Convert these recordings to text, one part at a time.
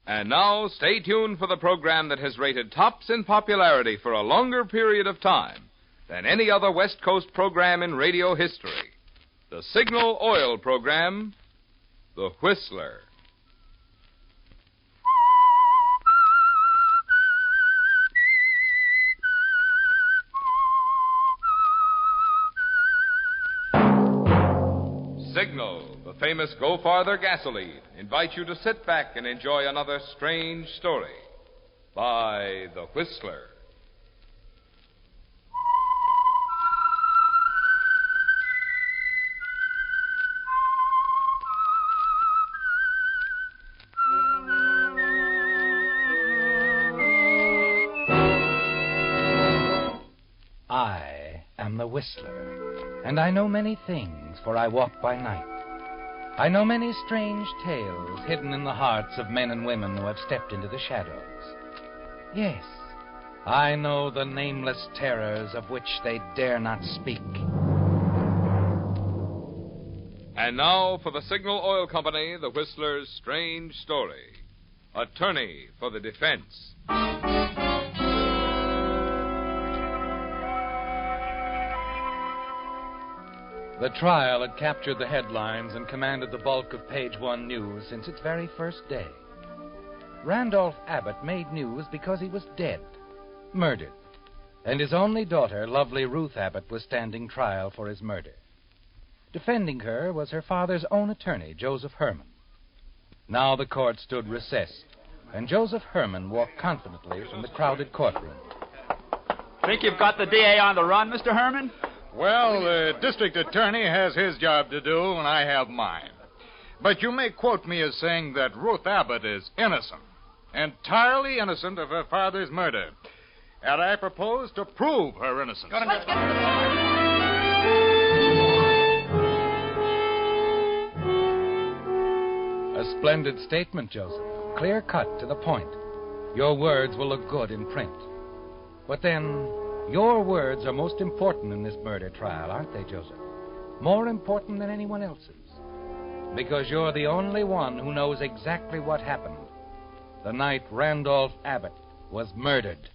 And now, stay tuned for the program that has rated tops in popularity for a longer period of time than any other West Coast program in radio history. The Signal Oil program, The Whistler. Signal, the famous Go Farther gasoline, invites you to sit back and enjoy another strange story by The Whistler. I am the Whistler, and I know many things, for I walk by night. I know many strange tales hidden in the hearts of men and women who have stepped into the shadows. Yes, I know the nameless terrors of which they dare not speak. And now for the Signal Oil Company, The Whistler's strange story. Attorney for the defense. The trial had captured the headlines and commanded the bulk of Page One news since its very first day. Randolph Abbott made news because he was dead, murdered, and his only daughter, lovely Ruth Abbott, was standing trial for his murder. Defending her was her father's own attorney, Joseph Herman. Now the court stood recessed, and Joseph Herman walked confidently from the crowded courtroom. Think you've got the DA on the run, Mr. Herman? Well, the district attorney has his job to do, and I have mine. But you may quote me as saying that Ruth Abbott is innocent, entirely innocent of her father's murder. And I propose to prove her innocence. Let's get to the point. A splendid statement, Joseph. Clear cut to the point. Your words will look good in print. But then, your words are most important in this murder trial, aren't they, Joseph? More important than anyone else's. Because you're the only one who knows exactly what happened the night Randolph Abbott was murdered.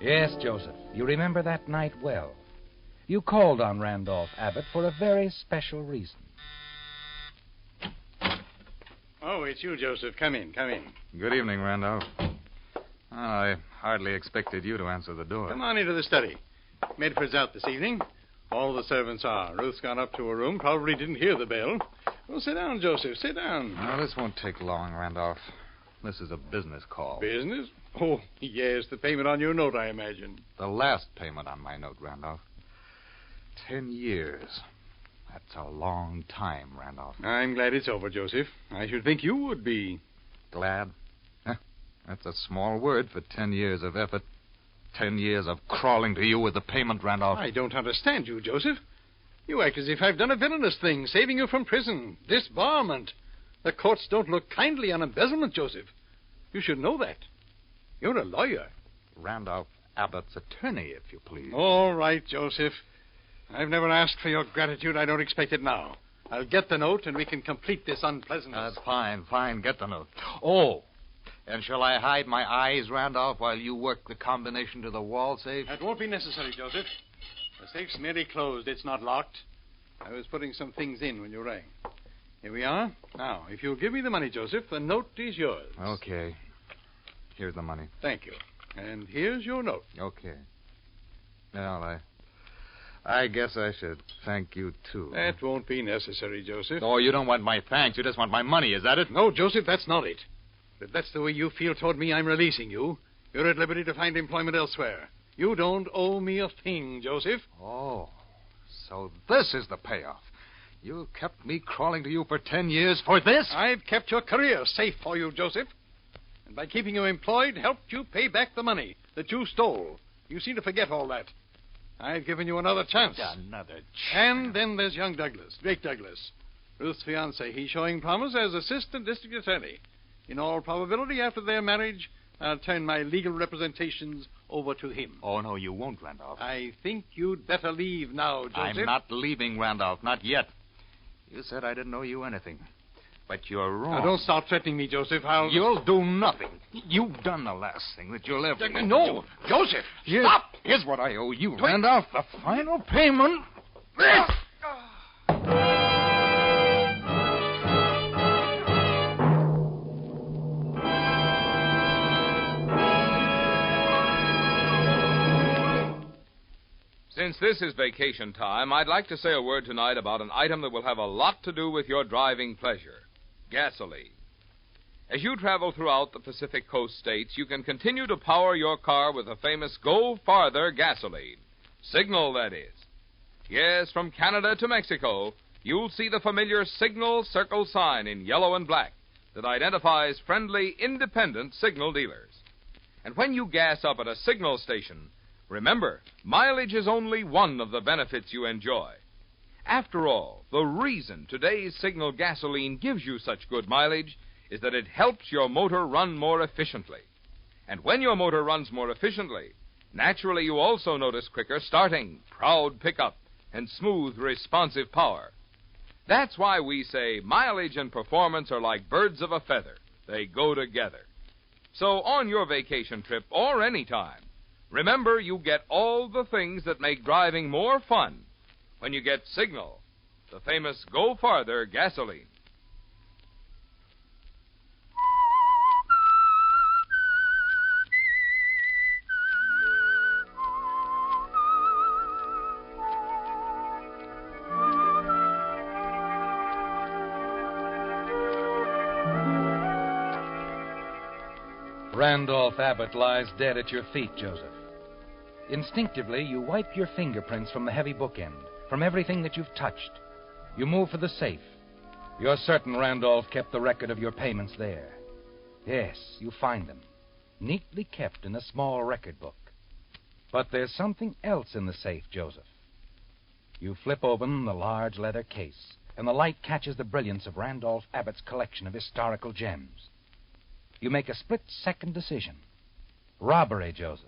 Yes, Joseph, you remember that night well. You called on Randolph Abbott for a very special reason. Oh, it's you, Joseph. Come in. Good evening, Randolph. I hardly expected you to answer the door. Come on into the study. Medford's out this evening. All the servants are. Ruth's gone up to her room. Probably didn't hear the bell. Well, sit down, Joseph. Sit down. No, this won't take long, Randolph. This is a business call. Business? Oh, yes, the payment on your note, I imagine. The last payment on my note, Randolph. 10 years. That's a long time, Randolph. I'm glad it's over, Joseph. I should think you would be. Glad? That's a small word for 10 years of effort. 10 years of crawling to you with the payment, Randolph. I don't understand you, Joseph. You act as if I've done a villainous thing, saving you from prison, disbarment. The courts don't look kindly on embezzlement, Joseph. You should know that. You're a lawyer. Randolph Abbott's attorney, if you please. All right, Joseph. I've never asked for your gratitude. I don't expect it now. I'll get the note, and we can complete this unpleasantness. That's fine. Get the note. Oh, and shall I hide my eyes, Randolph, while you work the combination to the wall safe? That won't be necessary, Joseph. The safe's merely closed. It's not locked. I was putting some things in when you rang. Here we are. Now, if you'll give me the money, Joseph, the note is yours. Okay. Here's the money. Thank you. And here's your note. Okay. Well, I guess I should thank you, too. That won't be necessary, Joseph. Oh, you don't want my thanks. You just want my money. Is that it? No, Joseph, that's not it. If that's the way you feel toward me, I'm releasing you. You're at liberty to find employment elsewhere. You don't owe me a thing, Joseph. Oh, so this is the payoff. You kept me crawling to you for 10 years for this? I've kept your career safe for you, Joseph. And by keeping you employed, helped you pay back the money that you stole. You seem to forget all that. I've given you another chance. Another chance. And then there's young Douglas, Drake Douglas, Ruth's fiancé. He's showing promise as assistant district attorney. In all probability, after their marriage, I'll turn my legal representations over to him. Oh, no, you won't, Randolph. I think you'd better leave now, Joseph. I'm not leaving, Randolph. Not yet. You said I didn't owe you anything. But you're wrong. Now, don't start threatening me, Joseph. You'll do nothing. You've done the last thing that you'll ever do. No, Joseph, stop! Here's what I owe you, Randolph. The final payment. Since this is vacation time, I'd like to say a word tonight about an item that will have a lot to do with your driving pleasure: gasoline. As you travel throughout the Pacific Coast states, you can continue to power your car with the famous Go Farther gasoline. Signal, that is. Yes, from Canada to Mexico, you'll see the familiar Signal circle sign in yellow and black that identifies friendly, independent signal dealers. And when you gas up at a signal station, remember, mileage is only one of the benefits you enjoy. After all, the reason today's Signal gasoline gives you such good mileage is that it helps your motor run more efficiently. And when your motor runs more efficiently, naturally you also notice quicker starting, proud pickup, and smooth, responsive power. That's why we say mileage and performance are like birds of a feather. They go together. So on your vacation trip, or any time, remember, you get all the things that make driving more fun when you get Signal, the famous Go Farther gasoline. Randolph Abbott lies dead at your feet, Joseph. Instinctively, you wipe your fingerprints from the heavy bookend, from everything that you've touched. You move for the safe. You're certain Randolph kept the record of your payments there. Yes, you find them, neatly kept in a small record book. But there's something else in the safe, Joseph. You flip open the large leather case, and the light catches the brilliance of Randolph Abbott's collection of historical gems. You make a split-second decision. Robbery, Joseph.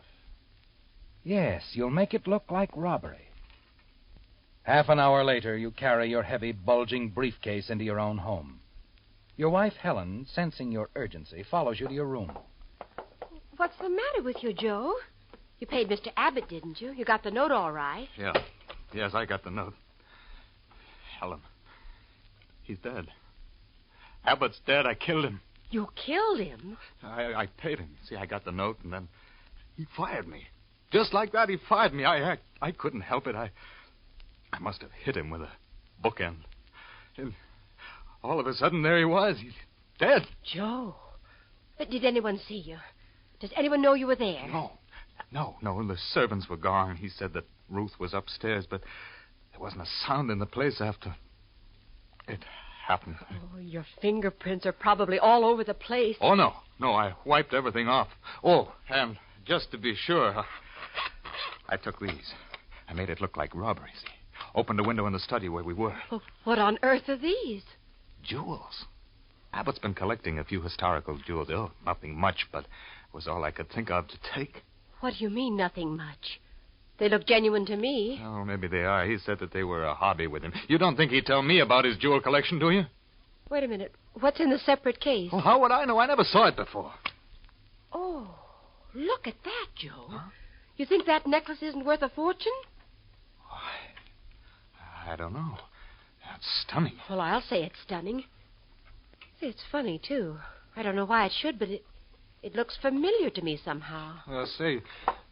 Yes, you'll make it look like robbery. Half an hour later, you carry your heavy, bulging briefcase into your own home. Your wife, Helen, sensing your urgency, follows you to your room. What's the matter with you, Joe? You paid Mr. Abbott, didn't you? You got the note all right. Yeah. Yes, I got the note. Helen, he's dead. Abbott's dead. I killed him. You killed him? I paid him. See, I got the note, and then he fired me. Just like that, he fired me. I couldn't help it. I must have hit him with a bookend. And all of a sudden, there he was. He's dead. Joe. But did anyone see you? Does anyone know you were there? No. The servants were gone. He said that Ruth was upstairs, but there wasn't a sound in the place after it happened. Oh, your fingerprints are probably all over the place. Oh, no. I wiped everything off. Oh, and just to be sure, I took these. I made it look like robbery, see? Opened a window in the study where we were. Well, what on earth are these? Jewels. Abbott's been collecting a few historical jewels. Oh, nothing much, but it was all I could think of to take. What do you mean, nothing much? They look genuine to me. Oh, maybe they are. He said that they were a hobby with him. You don't think he'd tell me about his jewel collection, do you? Wait a minute. What's in the separate case? Well, how would I know? I never saw it before. Oh, look at that, Joe. Huh? You think that necklace isn't worth a fortune? I don't know. That's stunning. Well, I'll say it's stunning. See, it's funny, too. I don't know why it should, but it looks familiar to me somehow. Say,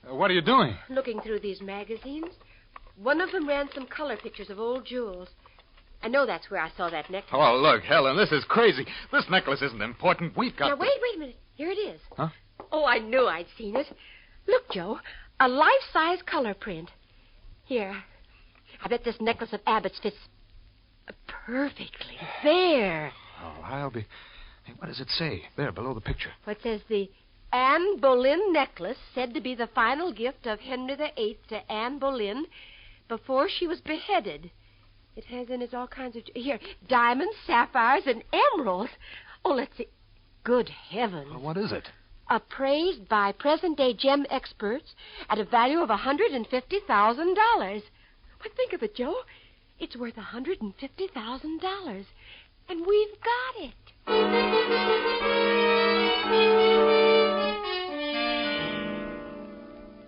what are you doing? Looking through these magazines. One of them ran some color pictures of old jewels. I know that's where I saw that necklace. Oh, look, Helen, this is crazy. This necklace isn't important. We've got... Now, wait a minute. Here it is. Huh? Oh, I knew I'd seen it. Look, Joe, a life-size color print. Here, I bet this necklace of Abbott's fits perfectly. There. Oh, I'll be... Hey, what does it say? There, below the picture. It says the Anne Boleyn necklace, said to be the final gift of Henry VIII to Anne Boleyn before she was beheaded. It has in it all kinds of... Here, diamonds, sapphires, and emeralds. Oh, let's see. Good heavens. Well, what is it? Appraised by present-day gem experts at a value of $150,000. But think of it, Joe. It's worth $150,000. And we've got it.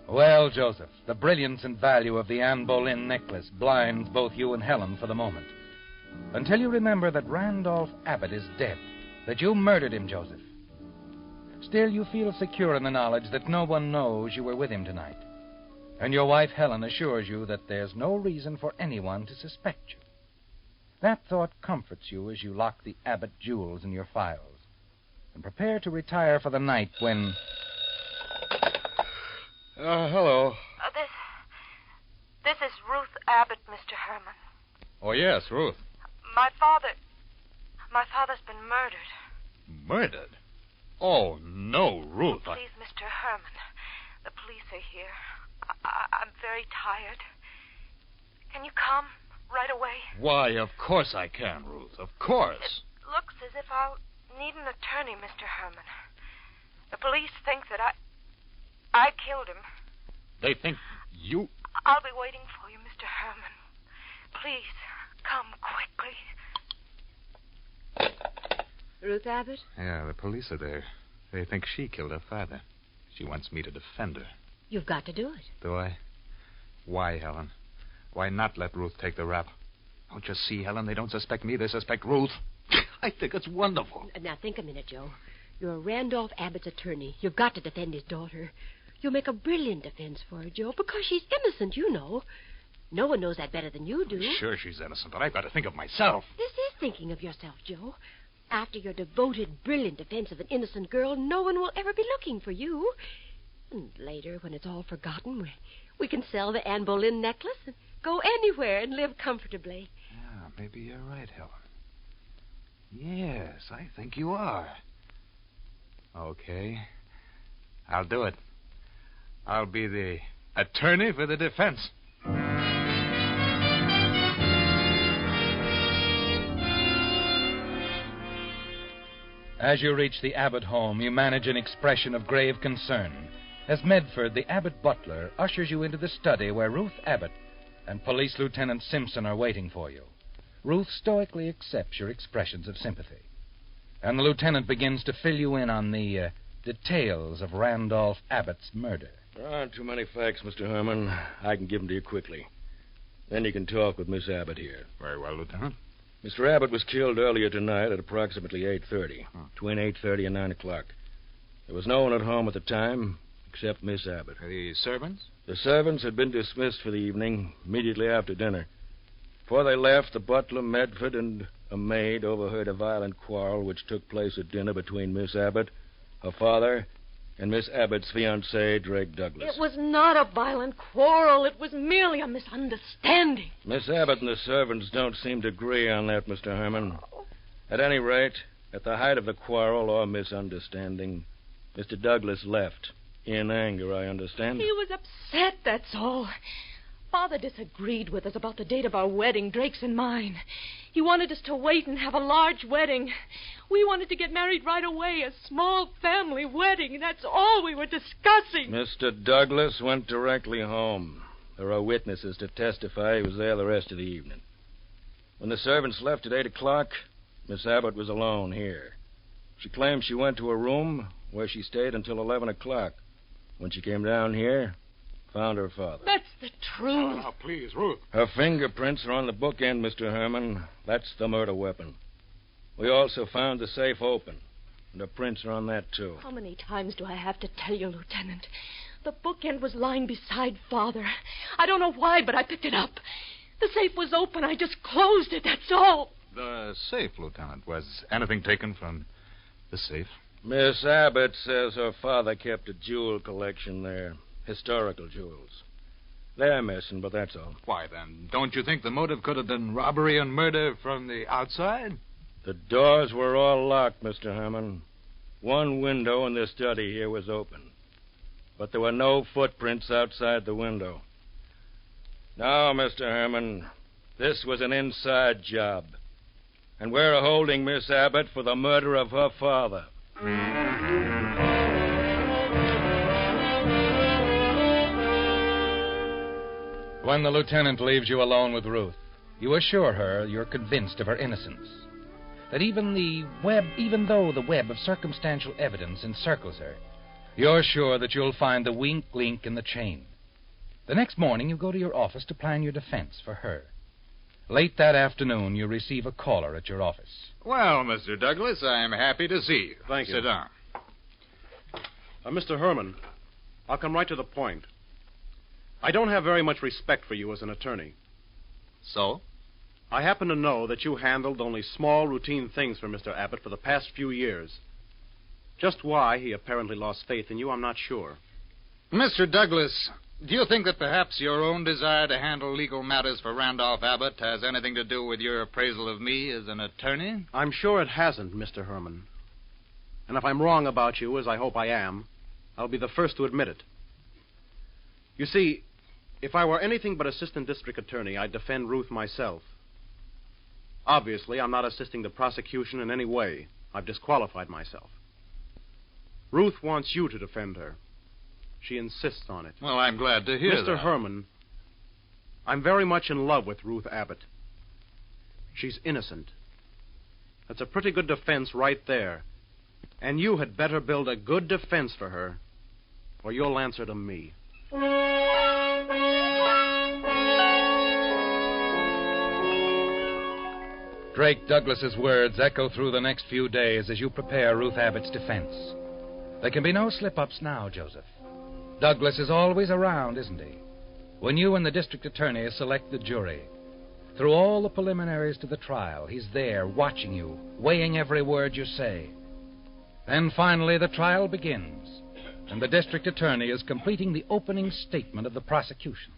Well, Joseph, the brilliance and value of the Anne Boleyn necklace blinds both you and Helen for the moment. Until you remember that Randolph Abbott is dead, that you murdered him, Joseph. Still, you feel secure in the knowledge that no one knows you were with him tonight. And your wife, Helen, assures you that there's no reason for anyone to suspect you. That thought comforts you as you lock the Abbott jewels in your files and prepare to retire for the night when... Hello. This is Ruth Abbott, Mr. Herman. Oh, yes, Ruth. My father's been murdered. Murdered? Oh, no, Ruth. Please, Mr. Herman, the police are here. I'm very tired. Can you come right away? Why, of course I can, Ruth. Of course. It looks as if I'll need an attorney, Mr. Herman. The police think that I killed him. They think you... I'll be waiting for you, Mr. Herman. Please, come quickly. Ruth Abbott? Yeah, the police are there. They think she killed her father. She wants me to defend her. You've got to do it. Do I? Why, Helen? Why not let Ruth take the rap? Don't you see, Helen? They don't suspect me. They suspect Ruth. I think it's wonderful. Now, think a minute, Joe. You're Randolph Abbott's attorney. You've got to defend his daughter. You'll make a brilliant defense for her, Joe, because she's innocent, you know. No one knows that better than you do. Sure she's innocent, but I've got to think of myself. This is thinking of yourself, Joe. After your devoted, brilliant defense of an innocent girl, no one will ever be looking for you. And later, when it's all forgotten, we can sell the Anne Boleyn necklace and go anywhere and live comfortably. Yeah, maybe you're right, Helen. Yes, I think you are. Okay. I'll do it. I'll be the attorney for the defense. As you reach the Abbott home, you manage an expression of grave concern as Medford, the Abbott butler, ushers you into the study where Ruth Abbott and Police Lieutenant Simpson are waiting for you. Ruth stoically accepts your expressions of sympathy, and the lieutenant begins to fill you in on the details of Randolph Abbott's murder. There aren't too many facts, Mr. Herman. I can give them to you quickly. Then you can talk with Miss Abbott here. Very well, Lieutenant. Mr. Abbott was killed earlier tonight at approximately 8:30, between 8:30 and 9 o'clock. There was no one at home at the time except Miss Abbott. The servants? The servants had been dismissed for the evening immediately after dinner. Before they left, the butler, Medford, and a maid overheard a violent quarrel which took place at dinner between Miss Abbott, her father, and Miss Abbott's fiancé, Drake Douglas. It was not a violent quarrel. It was merely a misunderstanding. Miss Abbott and the servants don't seem to agree on that, Mr. Herman. At any rate, at the height of the quarrel or misunderstanding, Mr. Douglas left. In anger, I understand. He was upset, that's all. Father disagreed with us about the date of our wedding, Drake's and mine. He wanted us to wait and have a large wedding. We wanted to get married right away, a small family wedding. That's all we were discussing. Mr. Douglas went directly home. There are witnesses to testify he was there the rest of the evening. When the servants left at 8 o'clock, Miss Abbott was alone here. She claims she went to her room, where she stayed until 11 o'clock. When she came down here, found her father. That's the truth. Oh, please, Ruth. Her fingerprints are on the bookend, Mr. Herman. That's the murder weapon. We also found the safe open, and her prints are on that, too. How many times do I have to tell you, Lieutenant? The bookend was lying beside Father. I don't know why, but I picked it up. The safe was open. I just closed it, that's all. The safe, Lieutenant. Was anything taken from the safe? Miss Abbott says her father kept a jewel collection there. Historical jewels. They're missing, but that's all. Why, then, don't you think the motive could have been robbery and murder from the outside? The doors were all locked, Mr. Herman. One window in the study here was open. But there were no footprints outside the window. Now, Mr. Herman, this was an inside job. And we're holding Miss Abbott for the murder of her father. When the lieutenant leaves you alone with Ruth, You assure her you're convinced of her innocence. That even though the web of circumstantial evidence encircles her, you're sure that you'll find the weak link in the chain. The next morning, you go to your office to plan your defense for her. Late that afternoon, you receive a caller at your office. Well, Mr. Douglas, I'm happy to see you. Thank you. Sit down. Mr. Herman, I'll come right to the point. I don't have very much respect for you as an attorney. So? I happen to know that you handled only small, routine things for Mr. Abbott for the past few years. Just why he apparently lost faith in you, I'm not sure. Mr. Douglas, do you think that perhaps your own desire to handle legal matters for Randolph Abbott has anything to do with your appraisal of me as an attorney? I'm sure it hasn't, Mr. Herman. And if I'm wrong about you, as I hope I am, I'll be the first to admit it. You see, if I were anything but assistant district attorney, I'd defend Ruth myself. Obviously, I'm not assisting the prosecution in any way. I've disqualified myself. Ruth wants you to defend her. She insists on it. Well, I'm glad to hear that. Mr. Herman, I'm very much in love with Ruth Abbott. She's innocent. That's a pretty good defense right there. And you had better build a good defense for her, or you'll answer to me. Drake Douglas's words echo through the next few days as you prepare Ruth Abbott's defense. There can be no slip-ups now, Joseph. Douglas is always around, isn't he? When you and the district attorney select the jury, through all the preliminaries to the trial, he's there watching you, weighing every word you say. Then finally the trial begins, and the district attorney is completing the opening statement of the prosecution.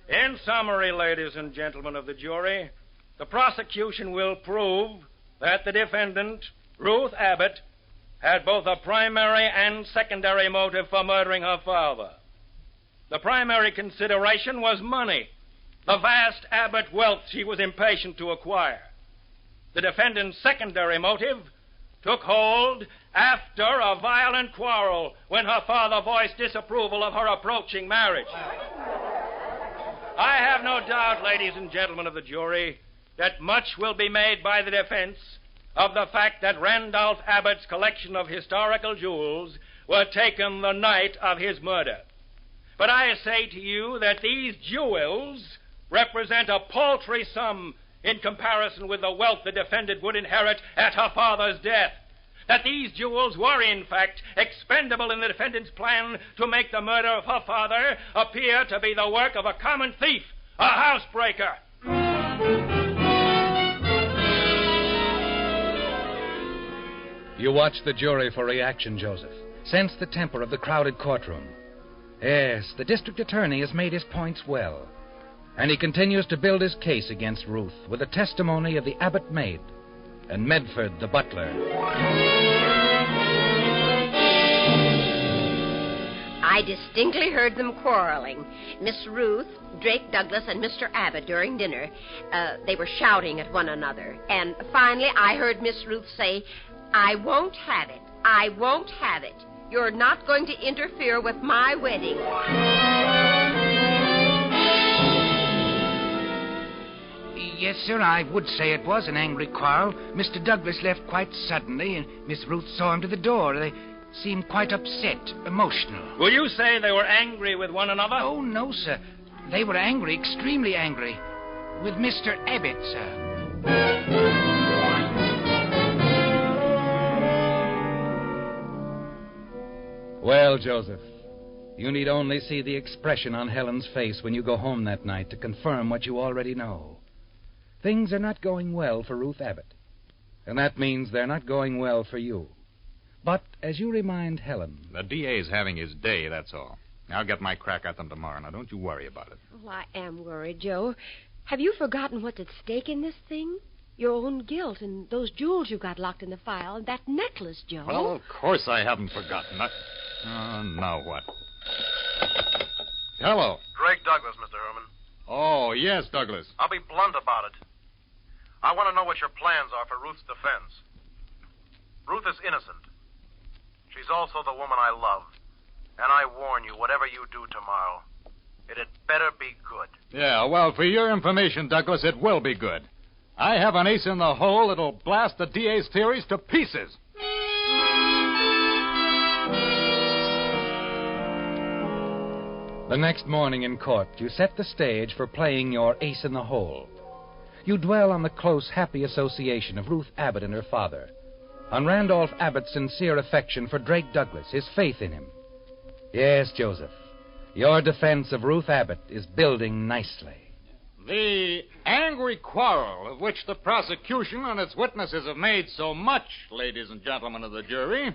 In summary, ladies and gentlemen of the jury, the prosecution will prove that the defendant, Ruth Abbott, had both a primary and secondary motive for murdering her father. The primary consideration was money, the vast Abbott wealth she was impatient to acquire. The defendant's secondary motive took hold after a violent quarrel when her father voiced disapproval of her approaching marriage. I have no doubt, ladies and gentlemen of the jury, that much will be made by the defense of the fact that Randolph Abbott's collection of historical jewels were taken the night of his murder. But I say to you that these jewels represent a paltry sum in comparison with the wealth the defendant would inherit at her father's death. That these jewels were, in fact, expendable in the defendant's plan to make the murder of her father appear to be the work of a common thief, a housebreaker. You watch the jury for reaction, Joseph. Sense the temper of the crowded courtroom. Yes, the district attorney has made his points well. And he continues to build his case against Ruth with the testimony of the Abbott maid and Medford the butler. I distinctly heard them quarreling. Miss Ruth, Drake Douglas, and Mr. Abbott during dinner. They were shouting at one another. And finally, I heard Miss Ruth say, "I won't have it. I won't have it. You're not going to interfere with my wedding." Yes, sir, I would say it was an angry quarrel. Mr. Douglas left quite suddenly, and Miss Ruth saw him to the door. They seemed quite upset, emotional. Will you say they were angry with one another? Oh, no, sir. They were angry, extremely angry. With Mr. Abbott, sir. Well, Joseph, you need only see the expression on Helen's face when you go home that night to confirm what you already know. Things are not going well for Ruth Abbott, and that means they're not going well for you. But as you remind Helen... The DA's having his day, that's all. I'll get my crack at them tomorrow. Now, don't you worry about it. Well, I am worried, Joe. Have you forgotten what's at stake in this thing? Your own guilt and those jewels you got locked in the file and that necklace, Joe. Well, of course I haven't forgotten. Now what? Hello. Drake Douglas, Mr. Herman. Oh, yes, Douglas. I'll be blunt about it. I want to know what your plans are for Ruth's defense. Ruth is innocent. She's also the woman I love. And I warn you, whatever you do tomorrow, It'd better be good. Yeah, well, for your information, Douglas, it will be good. I have an ace in the hole that'll blast the DA's theories to pieces. The next morning in court, you set the stage for playing your ace in the hole. You dwell on the close, happy association of Ruth Abbott and her father, on Randolph Abbott's sincere affection for Drake Douglas, his faith in him. Yes, Joseph, your defense of Ruth Abbott is building nicely. The angry quarrel of which the prosecution and its witnesses have made so much, ladies and gentlemen of the jury,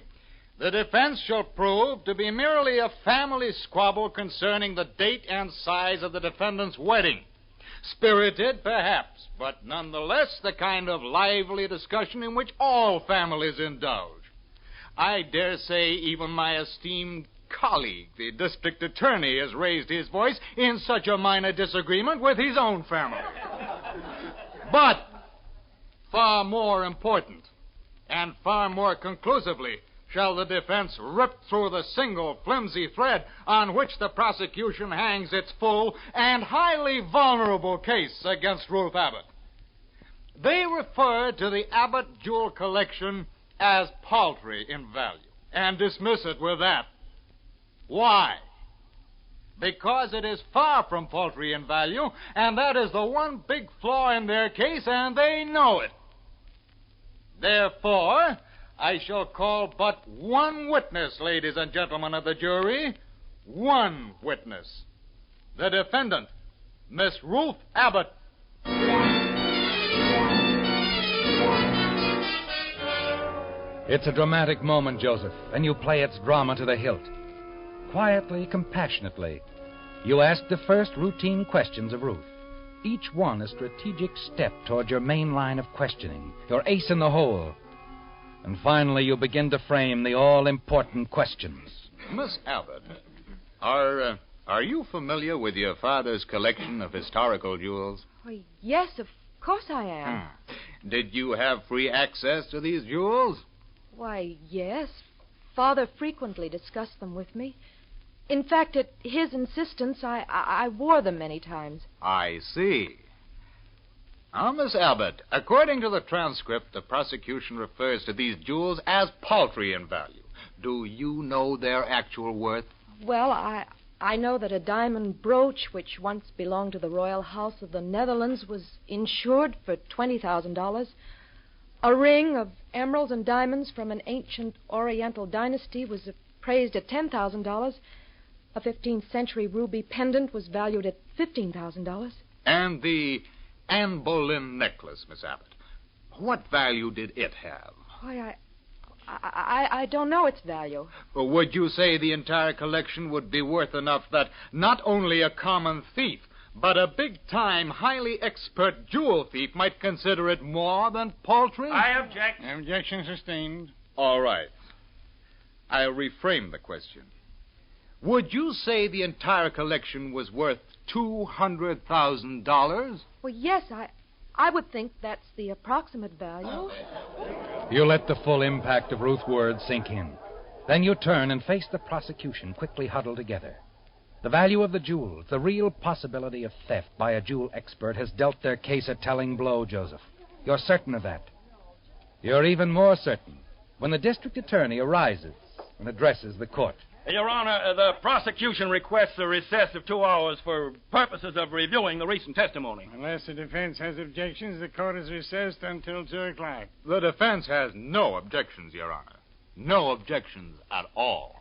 the defense shall prove to be merely a family squabble concerning the date and size of the defendant's wedding. Spirited, perhaps, but nonetheless the kind of lively discussion in which all families indulge. I dare say even my esteemed colleague, the district attorney, has raised his voice in such a minor disagreement with his own family. But far more important and far more conclusively shall the defense rip through the single flimsy thread on which the prosecution hangs its full and highly vulnerable case against Ruth Abbott. They refer to the Abbott jewel collection as paltry in value and dismiss it with that. Why? Because it is far from paltry in value, and that is the one big flaw in their case, and they know it. Therefore, I shall call but one witness, ladies and gentlemen of the jury. One witness. The defendant, Miss Ruth Abbott. It's a dramatic moment, Joseph, and you play its drama to the hilt. Quietly, compassionately, you ask the first routine questions of Ruth, each one a strategic step toward your main line of questioning, your ace in the hole. And finally, you begin to frame the all-important questions. Miss Abbott, are you familiar with your father's collection of historical jewels? Why, yes, of course I am. Did you have free access to these jewels? Why, yes. Father frequently discussed them with me. In fact, at his insistence, I wore them many times. I see. Now, Miss Abbott, according to the transcript, the prosecution refers to these jewels as paltry in value. Do you know their actual worth? Well, I know that a diamond brooch, which once belonged to the Royal House of the Netherlands, was insured for $20,000. A ring of emeralds and diamonds from an ancient Oriental dynasty was appraised at $10,000. A 15th century ruby pendant was valued at $15,000. And the Anne Boleyn necklace, Miss Abbott, what value did it have? Why, I don't know its value. Well, would you say the entire collection would be worth enough that not only a common thief, but a big-time, highly expert jewel thief might consider it more than paltry? I object. Objection sustained. All right. I'll reframe the question. Would you say the entire collection was worth $200,000? Well, yes, I would think that's the approximate value. You let the full impact of Ruth's words sink in. Then you turn and face the prosecution, quickly huddled together. The value of the jewels, the real possibility of theft by a jewel expert has dealt their case a telling blow, Joseph. You're certain of that. You're even more certain when the district attorney arises and addresses the court. Your Honor, the prosecution requests a recess of 2 hours for purposes of reviewing the recent testimony. Unless the defense has objections, the court is recessed until 2 o'clock. The defense has no objections, Your Honor. No objections at all.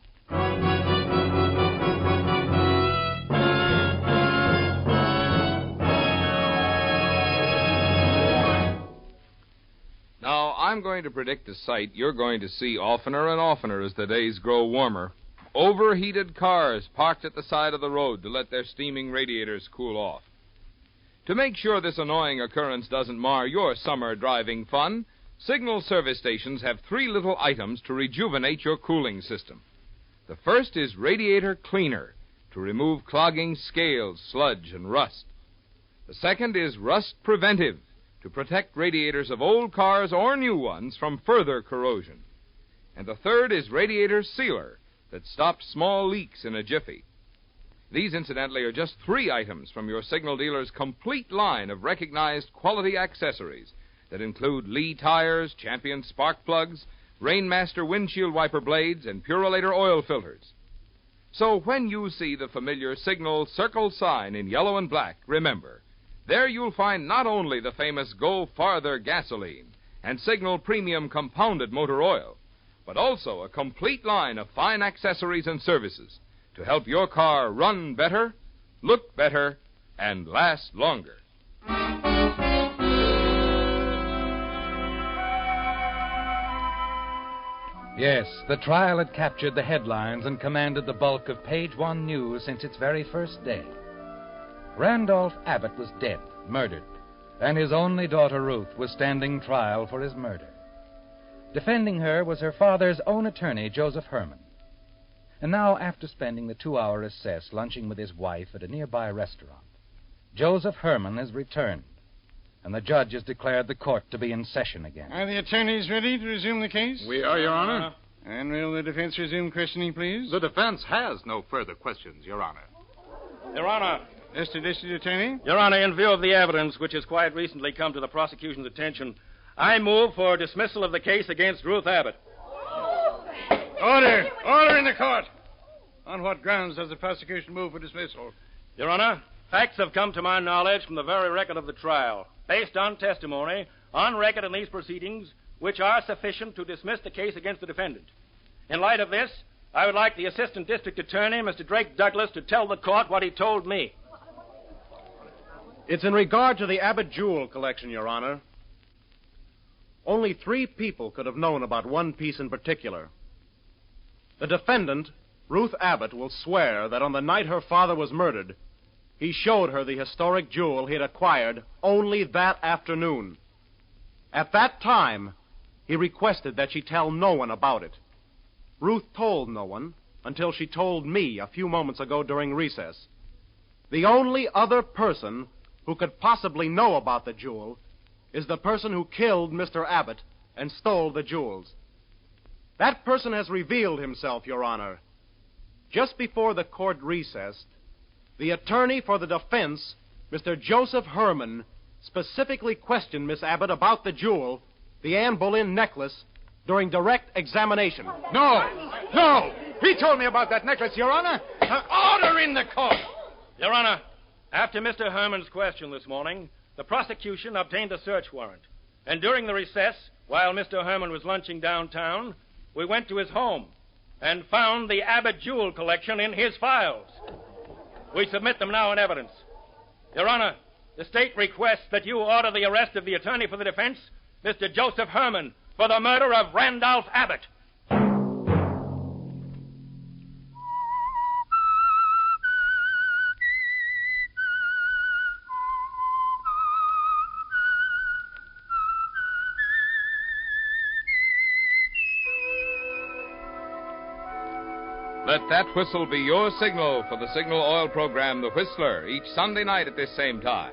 Now, I'm going to predict a sight you're going to see oftener and oftener as the days grow warmer. Overheated cars parked at the side of the road to let their steaming radiators cool off. To make sure this annoying occurrence doesn't mar your summer driving fun, signal service stations have 3 little items to rejuvenate your cooling system. The first is Radiator Cleaner, to remove clogging scales, sludge, and rust. The second is Rust Preventive, to protect radiators of old cars or new ones from further corrosion. And the third is Radiator Sealer, that stops small leaks in a jiffy. These, incidentally, are just 3 items from your signal dealer's complete line of recognized quality accessories that include Lee tires, Champion spark plugs, Rainmaster windshield wiper blades, and Purolator oil filters. So when you see the familiar signal circle sign in yellow and black, remember, there you'll find not only the famous Go Farther gasoline and Signal Premium compounded motor oil, but also a complete line of fine accessories and services to help your car run better, look better, and last longer. Yes, the trial had captured the headlines and commanded the bulk of page 1 news since its very first day. Randolph Abbott was dead, murdered, and his only daughter Ruth was standing trial for his murder. Defending her was her father's own attorney, Joseph Herman. And now, after spending the 2-hour recess lunching with his wife at a nearby restaurant, Joseph Herman has returned, and the judge has declared the court to be in session again. Are the attorneys ready to resume the case? We are, Your Honor. And will the defense resume questioning, please? The defense has no further questions, Your Honor. Your Honor. Mr. District Attorney? Your Honor, in view of the evidence which has quite recently come to the prosecution's attention, I move for dismissal of the case against Ruth Abbott. Order! Order in the court! On what grounds does the prosecution move for dismissal? Your Honor, facts have come to my knowledge from the very record of the trial, based on testimony on record in these proceedings, which are sufficient to dismiss the case against the defendant. In light of this, I would like the Assistant District Attorney, Mr. Drake Douglas, to tell the court what he told me. It's in regard to the Abbott jewel collection, Your Honor. Only 3 people could have known about one piece in particular. The defendant, Ruth Abbott, will swear that on the night her father was murdered, he showed her the historic jewel he had acquired only that afternoon. At that time, he requested that she tell no one about it. Ruth told no one until she told me a few moments ago during recess. The only other person who could possibly know about the jewel is the person who killed Mr. Abbott and stole the jewels. That person has revealed himself, Your Honor. Just before the court recessed, the attorney for the defense, Mr. Joseph Herman, specifically questioned Miss Abbott about the jewel, the Anne Boleyn necklace, during direct examination. No! He told me about that necklace, Your Honor. Order in the court! Your Honor, after Mr. Herman's question this morning, the prosecution obtained a search warrant. And during the recess, while Mr. Herman was lunching downtown, we went to his home and found the Abbott jewel collection in his files. We submit them now in evidence. Your Honor, the state requests that you order the arrest of the attorney for the defense, Mr. Joseph Herman, for the murder of Randolph Abbott. Let that whistle be your signal for the Signal Oil program, The Whistler, each Sunday night at this same time.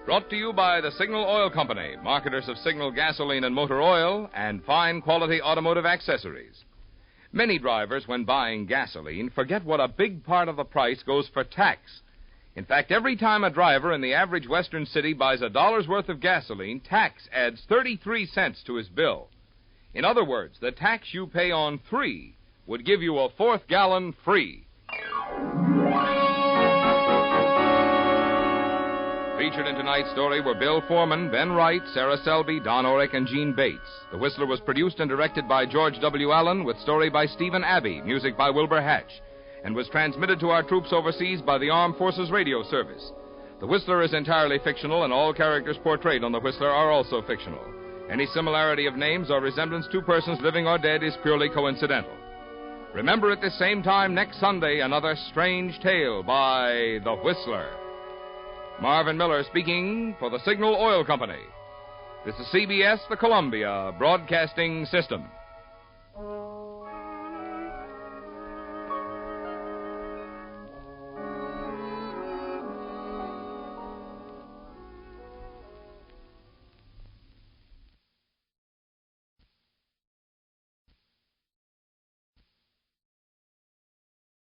Brought to you by the Signal Oil Company, marketers of Signal gasoline and motor oil, and fine quality automotive accessories. Many drivers, when buying gasoline, forget what a big part of the price goes for tax. In fact, every time a driver in the average western city buys $1 worth of gasoline, tax adds 33 cents to his bill. In other words, the tax you pay on 3 would give you a 4th gallon free. Featured in tonight's story were Bill Forman, Ben Wright, Sarah Selby, Don Orrick, and Gene Bates. The Whistler was produced and directed by George W. Allen, with story by Stephen Abbey, music by Wilbur Hatch, and was transmitted to our troops overseas by the Armed Forces Radio Service. The Whistler is entirely fictional, and all characters portrayed on The Whistler are also fictional. Any similarity of names or resemblance to persons living or dead is purely coincidental. Remember, at this same time next Sunday, another strange tale by The Whistler. Marvin Miller speaking for the Signal Oil Company. This is CBS, the Columbia Broadcasting System.